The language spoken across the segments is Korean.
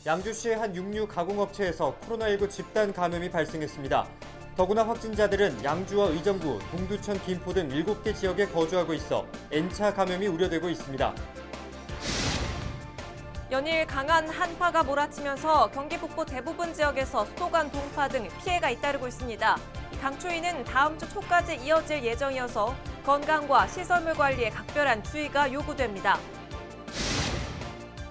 양주시의 한 육류 가공업체에서 코로나19 집단 감염이 발생했습니다. 더구나 확진자들은 양주와 의정부, 동두천, 김포 등 7개 지역에 거주하고 있어 N차 감염이 우려되고 있습니다. 연일 강한 한파가 몰아치면서 경기 북부 대부분 지역에서 수도관 동파 등 피해가 잇따르고 있습니다. 강추위는 다음 주 초까지 이어질 예정이어서 건강과 시설물 관리에 각별한 주의가 요구됩니다.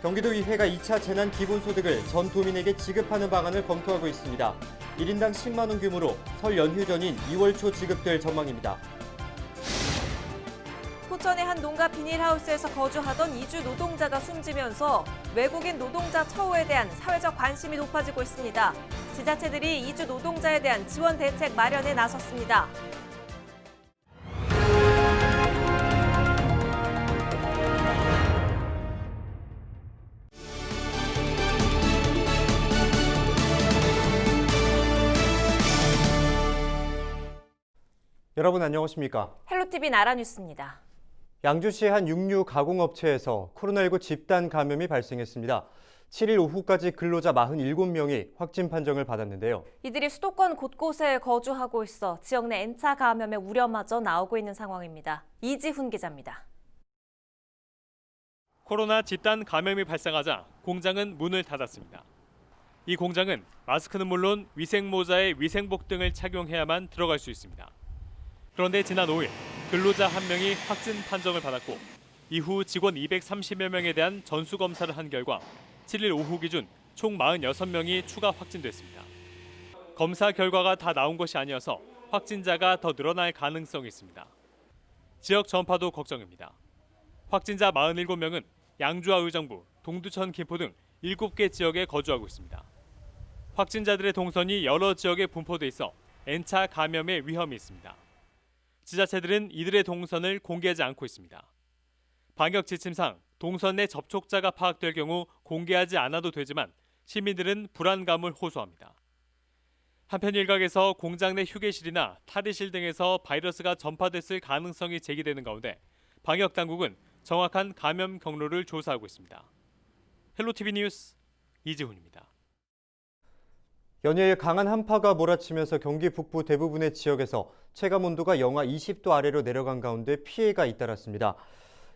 경기도의회가 2차 재난기본소득을 전 도민에게 지급하는 방안을 검토하고 있습니다. 1인당 10만 원 규모로 설 연휴 전인 2월 초 지급될 전망입니다. 포천의 한 농가 비닐하우스에서 거주하던 이주 노동자가 숨지면서 외국인 노동자 처우에 대한 사회적 관심이 높아지고 있습니다. 지자체들이 이주 노동자에 대한 지원 대책 마련에 나섰습니다. 여러분 안녕하십니까? 헬로티비 나라뉴스입니다. 양주시의 한 육류 가공업체에서 코로나19 집단 감염이 발생했습니다. 7일 오후까지 근로자 47명이 확진 판정을 받았는데요. 이들이 수도권 곳곳에 거주하고 있어 지역 내 N차 감염의 우려마저 나오고 있는 상황입니다. 이지훈 기자입니다. 코로나 집단 감염이 발생하자 공장은 문을 닫았습니다. 이 공장은 마스크는 물론 위생모자에 위생복 등을 착용해야만 들어갈 수 있습니다. 그런데 지난 5일 근로자 1명이 확진 판정을 받았고 이후 직원 230여 명에 대한 전수검사를 한 결과 7일 오후 기준 총 46명이 추가 확진됐습니다. 검사 결과가 다 나온 것이 아니어서 확진자가 더 늘어날 가능성이 있습니다. 지역 전파도 걱정입니다. 확진자 47명은 양주와 의정부, 동두천, 김포 등 7개 지역에 거주하고 있습니다. 확진자들의 동선이 여러 지역에 분포돼 있어 N차 감염의 위험이 있습니다. 지자체들은 이들의 동선을 공개하지 않고 있습니다. 방역 지침상 동선 내 접촉자가 파악될 경우 공개하지 않아도 되지만 시민들은 불안감을 호소합니다. 한편 일각에서 공장 내 휴게실이나 탈의실 등에서 바이러스가 전파됐을 가능성이 제기되는 가운데 방역 당국은 정확한 감염 경로를 조사하고 있습니다. 헬로티비 뉴스 이지훈입니다. 연일 강한 한파가 몰아치면서 경기 북부 대부분의 지역에서 체감 온도가 영하 20도 아래로 내려간 가운데 피해가 잇따랐습니다.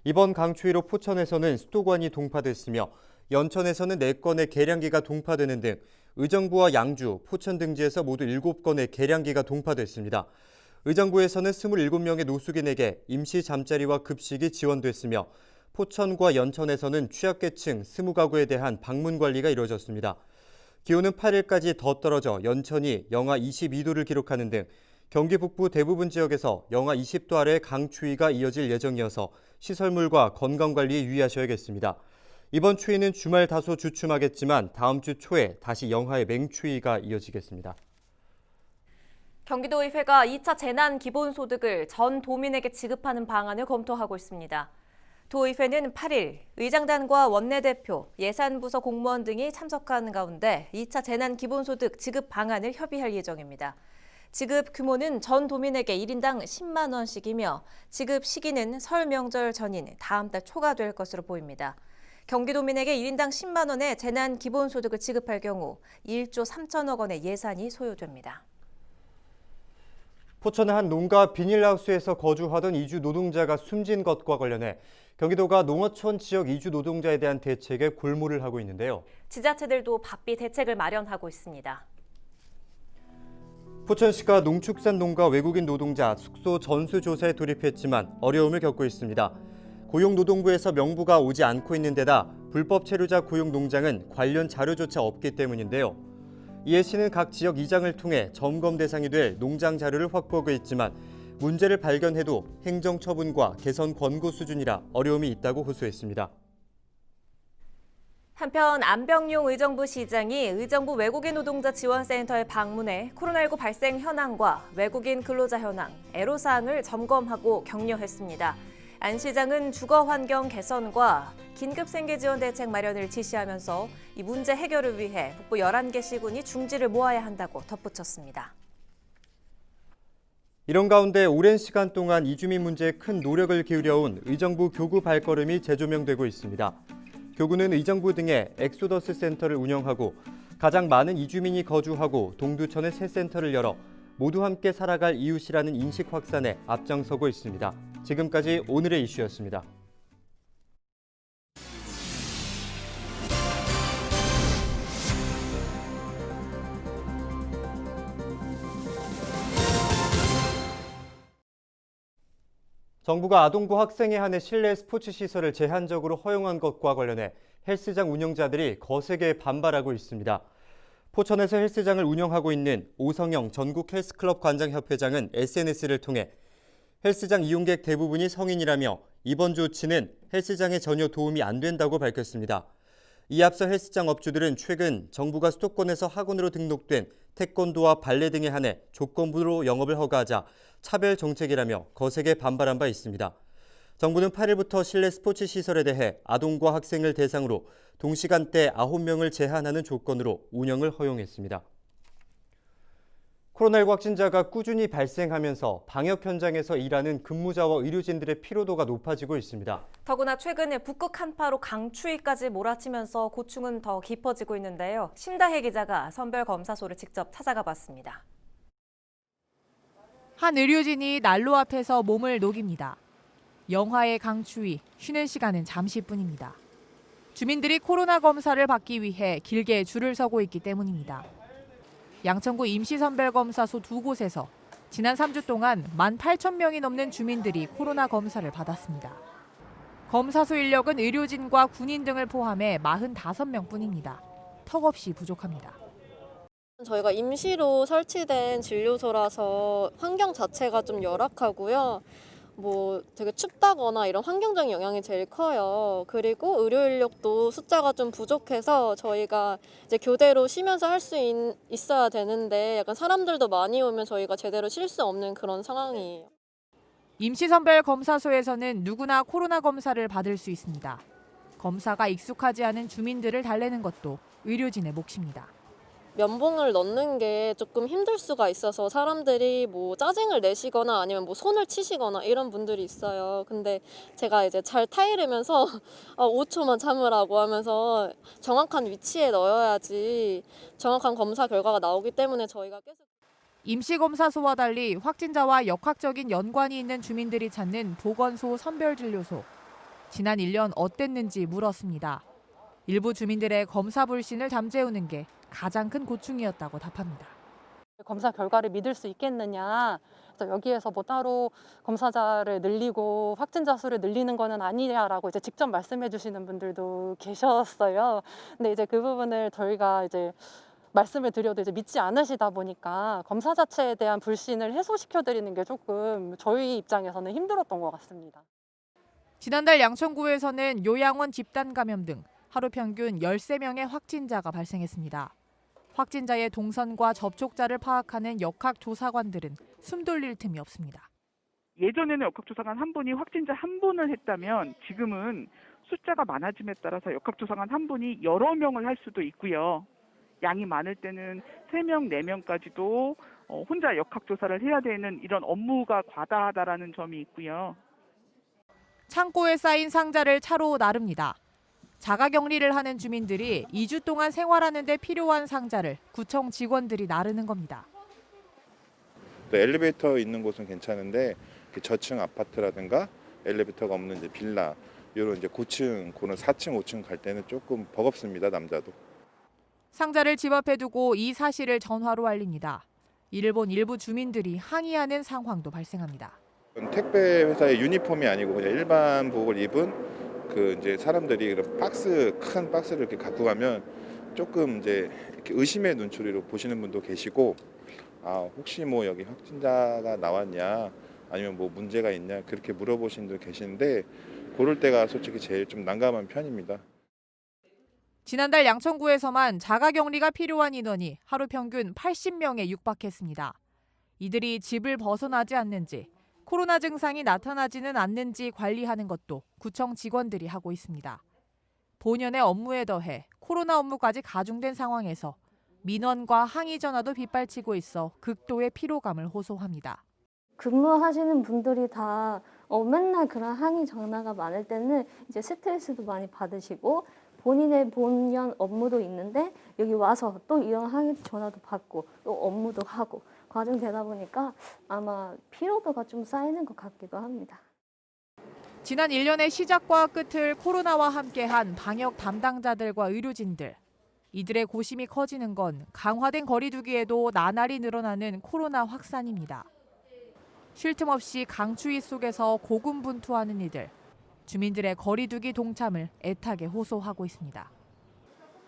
이번 강추위로 포천에서는 수도관이 동파됐으며 연천에서는 4건의 계량기가 동파되는 등 의정부와 양주, 포천 등지에서 모두 7건의 계량기가 동파됐습니다. 의정부에서는 27명의 노숙인에게 임시 잠자리와 급식이 지원됐으며 포천과 연천에서는 취약계층 20가구에 대한 방문 관리가 이루어졌습니다. 기온은 8일까지 더 떨어져 연천이 영하 22도를 기록하는 등 경기 북부 대부분 지역에서 영하 20도 아래 강추위가 이어질 예정이어서 시설물과 건강관리에 유의하셔야겠습니다. 이번 추위는 주말 다소 주춤하겠지만 다음 주 초에 다시 영하의 맹추위가 이어지겠습니다. 경기도의회가 2차 재난기본소득을 전 도민에게 지급하는 방안을 검토하고 있습니다. 도의회는 8일 의장단과 원내대표, 예산부서 공무원 등이 참석한 가운데 2차 재난기본소득 지급 방안을 협의할 예정입니다. 지급 규모는 전 도민에게 1인당 10만 원씩이며 지급 시기는 설 명절 전인 다음 달 초가 될 것으로 보입니다. 경기도민에게 1인당 10만 원의 재난기본소득을 지급할 경우 1조 3천억 원의 예산이 소요됩니다. 포천의 한 농가 비닐하우스에서 거주하던 이주 노동자가 숨진 것과 관련해 경기도가 농어촌 지역 이주 노동자에 대한 대책에 골몰을 하고 있는데요. 지자체들도 바삐 대책을 마련하고 있습니다. 포천시가 농축산 농가 외국인 노동자 숙소 전수조사에 돌입했지만 어려움을 겪고 있습니다. 고용노동부에서 명부가 오지 않고 있는 데다 불법 체류자 고용 농장은 관련 자료조차 없기 때문인데요. 이에 시는 각 지역 이장을 통해 점검 대상이 될 농장 자료를 확보하고 있지만 문제를 발견해도 행정 처분과 개선 권고 수준이라 어려움이 있다고 호소했습니다. 한편 안병용 의정부 시장이 의정부 외국인 노동자 지원센터에 방문해 코로나19 발생 현황과 외국인 근로자 현황, 애로사항을 점검하고 격려했습니다. 안 시장은 주거 환경 개선과 긴급 생계 지원 대책 마련을 지시하면서 이 문제 해결을 위해 북부 11개 시군이 중지를 모아야 한다고 덧붙였습니다. 이런 가운데 오랜 시간 동안 이주민 문제에 큰 노력을 기울여온 의정부 교구 발걸음이 재조명되고 있습니다. 교구는 의정부 등에 엑소더스 센터를 운영하고 가장 많은 이주민이 거주하고 동두천에 새 센터를 열어 모두 함께 살아갈 이웃이라는 인식 확산에 앞장서고 있습니다. 지금까지 오늘의 이슈였습니다. 정부가 아동부 학생에 한해 실내 스포츠 시설을 제한적으로 허용한 것과 관련해 헬스장 운영자들이 거세게 반발하고 있습니다. 포천에서 헬스장을 운영하고 있는 오성영 전국 헬스클럽 관장협회장은 SNS를 통해 헬스장 이용객 대부분이 성인이라며 이번 조치는 헬스장에 전혀 도움이 안 된다고 밝혔습니다. 이에 앞서 헬스장 업주들은 최근 정부가 수도권에서 학원으로 등록된 태권도와 발레 등에 한해 조건부로 영업을 허가하자 차별 정책이라며 거세게 반발한 바 있습니다. 정부는 8일부터 실내 스포츠 시설에 대해 아동과 학생을 대상으로 동시간대 9명을 제한하는 조건으로 운영을 허용했습니다. 코로나19 확진자가 꾸준히 발생하면서 방역 현장에서 일하는 근무자와 의료진들의 피로도가 높아지고 있습니다. 더구나 최근에 북극 한파로 강추위까지 몰아치면서 고충은 더 깊어지고 있는데요. 심다혜 기자가 선별검사소를 직접 찾아가 봤습니다. 한 의료진이 난로 앞에서 몸을 녹입니다. 영하의 강추위, 쉬는 시간은 잠시뿐입니다. 주민들이 코로나 검사를 받기 위해 길게 줄을 서고 있기 때문입니다. 양천구 임시선별검사소 2곳에서 지난 3주 동안 18,000명이 넘는 주민들이 코로나 검사를 받았습니다. 검사소 인력은 의료진과 군인 등을 포함해 45명뿐입니다. 턱없이 부족합니다. 저희가 임시로 설치된 진료소라서 환경 자체가 좀 열악하고요. 되게 춥다거나 이런 환경적인 영향이 제일 커요. 그리고 의료 인력도 숫자가 좀 부족해서 저희가 이제 교대로 쉬면서 할 수 있어야 되는데 약간 사람들도 많이 오면 저희가 제대로 쉴 수 없는 그런 상황이에요. 임시선별검사소에서는 누구나 코로나 검사를 받을 수 있습니다. 검사가 익숙하지 않은 주민들을 달래는 것도 의료진의 몫입니다. 면봉을 넣는 게 조금 힘들 수가 있어서 사람들이 짜증을 내시거나 아니면 손을 치시거나 이런 분들이 있어요. 근데 제가 이제 잘 타이르면서 5초만 참으라고 하면서 정확한 위치에 넣어야지 정확한 검사 결과가 나오기 때문에 저희가 계속 임시검사소와 달리 확진자와 역학적인 연관이 있는 주민들이 찾는 보건소 선별진료소. 지난 1년 어땠는지 물었습니다. 일부 주민들의 검사 불신을 잠재우는 게 가장 큰 고충이었다고 답합니다. 검사 결과를 믿을 수 있겠느냐. 그래서 여기에서 따로 검사자를 늘리고 확진자 수를 늘리는 거는 아니냐라고 이제 직접 말씀해 주시는 분들도 계셨어요. 근데 이제 그 부분을 저희가 이제 말씀을 드려도 이제 믿지 않으시다 보니까 검사 자체에 대한 불신을 해소시켜 드리는 게 조금 저희 입장에서는 힘들었던 것 같습니다. 지난달 양천구에서는 요양원 집단 감염 등 하루 평균 13명의 확진자가 발생했습니다. 확진자의 동선과 접촉자를 파악하는 역학조사관들은 숨 돌릴 틈이 없습니다. 예전에는 역학조사관 한 분이 확진자 한 분을 했다면 지금은 숫자가 많아짐에 따라서 역학조사관 한 분이 여러 명을 할 수도 있고요. 양이 많을 때는 3명, 4명까지도 혼자 역학조사를 해야 되는 이런 업무가 과다하다라는 점이 있고요. 창고에 쌓인 상자를 차로 나릅니다. 자가격리를 하는 주민들이 2주 동안 생활하는 데 필요한 상자를 구청 직원들이 나르는 겁니다. 엘리베이터 있는 곳은 괜찮은데 저층 아파트라든가 엘리베이터가 없는 이제 빌라 이런 이제 고층, 그런 4층, 5층 갈 때는 조금 버겁습니다, 남자도. 상자를 집 앞에 두고 이 사실을 전화로 알립니다. 이를 본 일부 주민들이 항의하는 상황도 발생합니다. 택배 회사의 유니폼이 아니고 그냥 일반복을 입은 이제 사람들이 그런 큰 박스를 이렇게 갖고 가면 조금 이제 이렇게 의심의 눈초리로 보시는 분도 계시고, 혹시 여기 확진자가 나왔냐, 아니면 문제가 있냐 그렇게 물어보시는 분도 계시는데, 그럴 때가 솔직히 제일 좀 난감한 편입니다. 지난달 양천구에서만 자가격리가 필요한 인원이 하루 평균 80명에 육박했습니다. 이들이 집을 벗어나지 않는지, 코로나 증상이 나타나지는 않는지 관리하는 것도 구청 직원들이 하고 있습니다. 본연의 업무에 더해 코로나 업무까지 가중된 상황에서 민원과 항의 전화도 빗발치고 있어 극도의 피로감을 호소합니다. 근무하시는 분들이 다 맨날 그런 항의 전화가 많을 때는 이제 스트레스도 많이 받으시고 본인의 본연 업무도 있는데 여기 와서 또 이런 항의 전화도 받고 또 업무도 하고 과정 되다 보니까 아마 피로도가 좀 쌓이는 것 같기도 합니다. 지난 1년의 시작과 끝을 코로나와 함께한 방역 담당자들과 의료진들. 이들의 고심이 커지는 건 강화된 거리두기에도 나날이 늘어나는 코로나 확산입니다. 쉴 틈 없이 강추위 속에서 고군분투하는 이들. 주민들의 거리두기 동참을 애타게 호소하고 있습니다.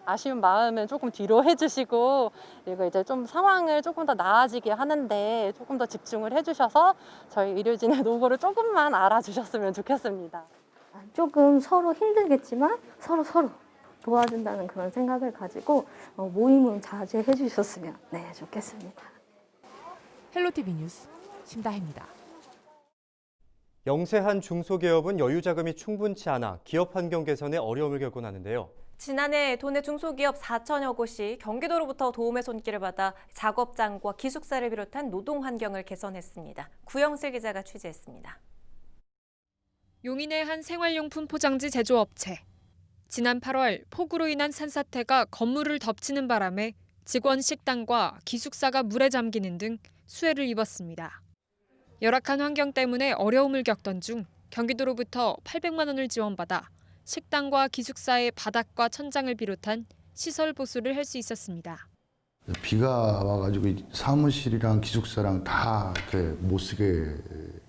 아쉬운 마음은 조금 뒤로 해주시고 그리고 이제 좀 상황을 조금 더 나아지게 하는데 조금 더 집중을 해주셔서 저희 의료진의 노고를 조금만 알아주셨으면 좋겠습니다. 조금 서로 힘들겠지만 서로 도와준다는 그런 생각을 가지고 모임은 자제해 주셨으면 좋겠습니다. 헬로티비 뉴스 심다혜입니다. 영세한 중소기업은 여유 자금이 충분치 않아 기업 환경 개선에 어려움을 겪곤 하는데요. 지난해 도내 중소기업 4천여 곳이 경기도로부터 도움의 손길을 받아 작업장과 기숙사를 비롯한 노동 환경을 개선했습니다. 구영슬 기자가 취재했습니다. 용인의 한 생활용품 포장지 제조업체. 지난 8월 폭우로 인한 산사태가 건물을 덮치는 바람에 직원 식당과 기숙사가 물에 잠기는 등 수해를 입었습니다. 열악한 환경 때문에 어려움을 겪던 중 경기도로부터 800만 원을 지원받아 식당과 기숙사의 바닥과 천장을 비롯한 시설 보수를 할 수 있었습니다. 비가 와가지고 사무실이랑 기숙사랑 다 이렇게 못 쓰게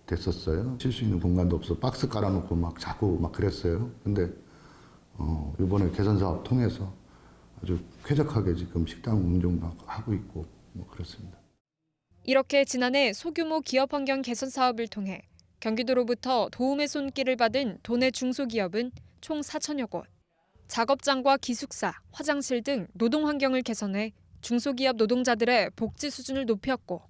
됐었어요. 쉴 수 있는 공간도 없어 박스 깔아놓고 막 자고 막 그랬어요. 근데 이번에 개선 사업 통해서 아주 쾌적하게 지금 식당 운영도 하고 있고 뭐 그렇습니다. 이렇게 지난해 소규모 기업 환경 개선 사업을 통해 경기도로부터 도움의 손길을 받은 도내 중소기업은 총 4천여 곳. 작업장과 기숙사, 화장실 등 노동 환경을 개선해 중소기업 노동자들의 복지 수준을 높였고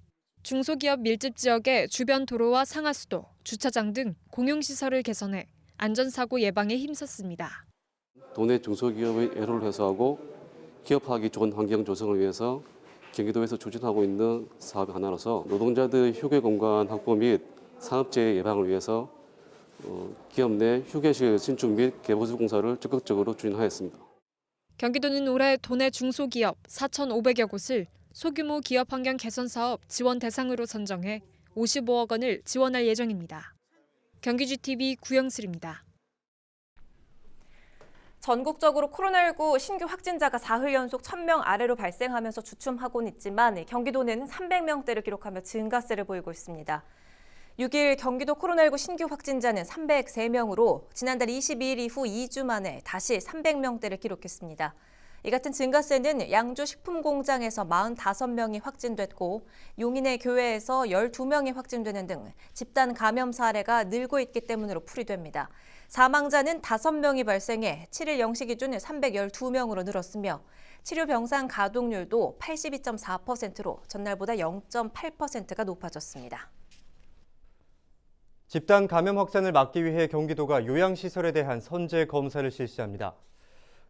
중소기업 밀집 지역의 주변 도로와 상하수도, 주차장 등 공용시설을 개선해 안전사고 예방에 힘썼습니다. 도내 중소기업의 애로를 해소하고 기업하기 좋은 환경 조성을 위해서 경기도에서 추진하고 있는 사업 하나로서 노동자들의 휴게 공간 확보 및 산업재해 예방을 위해서 기업 내 휴게실 신축 및 개보수 공사를 적극적으로 추진하였습니다. 경기도는 올해 도내 중소기업 4,500여 곳을 소규모 기업 환경 개선 사업 지원 대상으로 선정해 55억 원을 지원할 예정입니다. 경기GTV 구영슬입니다. 전국적으로 코로나19 신규 확진자가 사흘 연속 1,000명 아래로 발생하면서 주춤하고는 있지만 경기도는 300명대를 기록하며 증가세를 보이고 있습니다. 6일 경기도 코로나19 신규 확진자는 303명으로 지난달 22일 이후 2주 만에 다시 300명대를 기록했습니다. 이 같은 증가세는 양주 식품공장에서 45명이 확진됐고 용인의 교회에서 12명이 확진되는 등 집단 감염 사례가 늘고 있기 때문으로 풀이됩니다. 사망자는 5명이 발생해 7일 0시 기준 312명으로 늘었으며 치료 병상 가동률도 82.4%로 전날보다 0.8%가 높아졌습니다. 집단 감염 확산을 막기 위해 경기도가 요양시설에 대한 선제 검사를 실시합니다.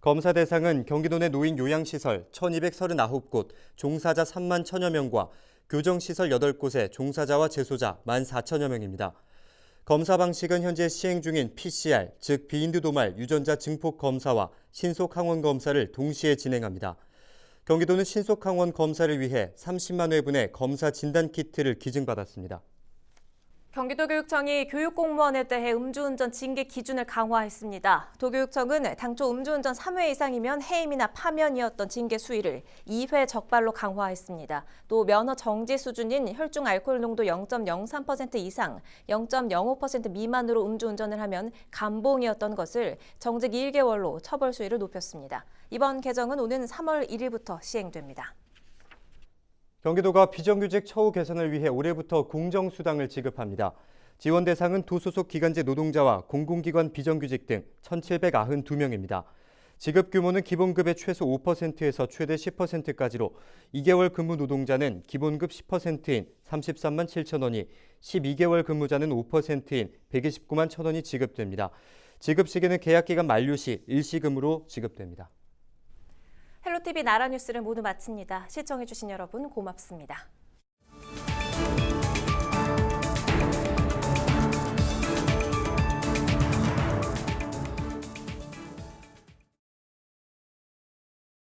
검사 대상은 경기도 내 노인 요양시설 1,239곳, 종사자 3만 1,000여 명과 교정시설 8곳의 종사자와 재소자 14,000여 명입니다. 검사 방식은 현재 시행 중인 PCR, 즉 비인두 도말 유전자 증폭 검사와 신속 항원 검사를 동시에 진행합니다. 경기도는 신속 항원 검사를 위해 30만 회분의 검사 진단 키트를 기증받았습니다. 경기도교육청이 교육공무원에 대해 음주운전 징계 기준을 강화했습니다. 도교육청은 당초 음주운전 3회 이상이면 해임이나 파면이었던 징계 수위를 2회 적발로 강화했습니다. 또 면허 정지 수준인 혈중 알코올 농도 0.03% 이상, 0.05% 미만으로 음주운전을 하면 감봉이었던 것을 정직 1개월로 처벌 수위를 높였습니다. 이번 개정은 오는 3월 1일부터 시행됩니다. 경기도가 비정규직 처우 개선을 위해 올해부터 공정수당을 지급합니다. 지원 대상은 도소속 기간제 노동자와 공공기관 비정규직 등 1,792명입니다. 지급 규모는 기본급의 최소 5%에서 최대 10%까지로 2개월 근무 노동자는 기본급 10%인 33만 7천 원이, 12개월 근무자는 5%인 129만 1천 원이 지급됩니다. 지급 시기는 계약기간 만료 시 일시금으로 지급됩니다. 헬로티비 나라뉴스를 모두 마칩니다. 시청해주신 여러분 고맙습니다.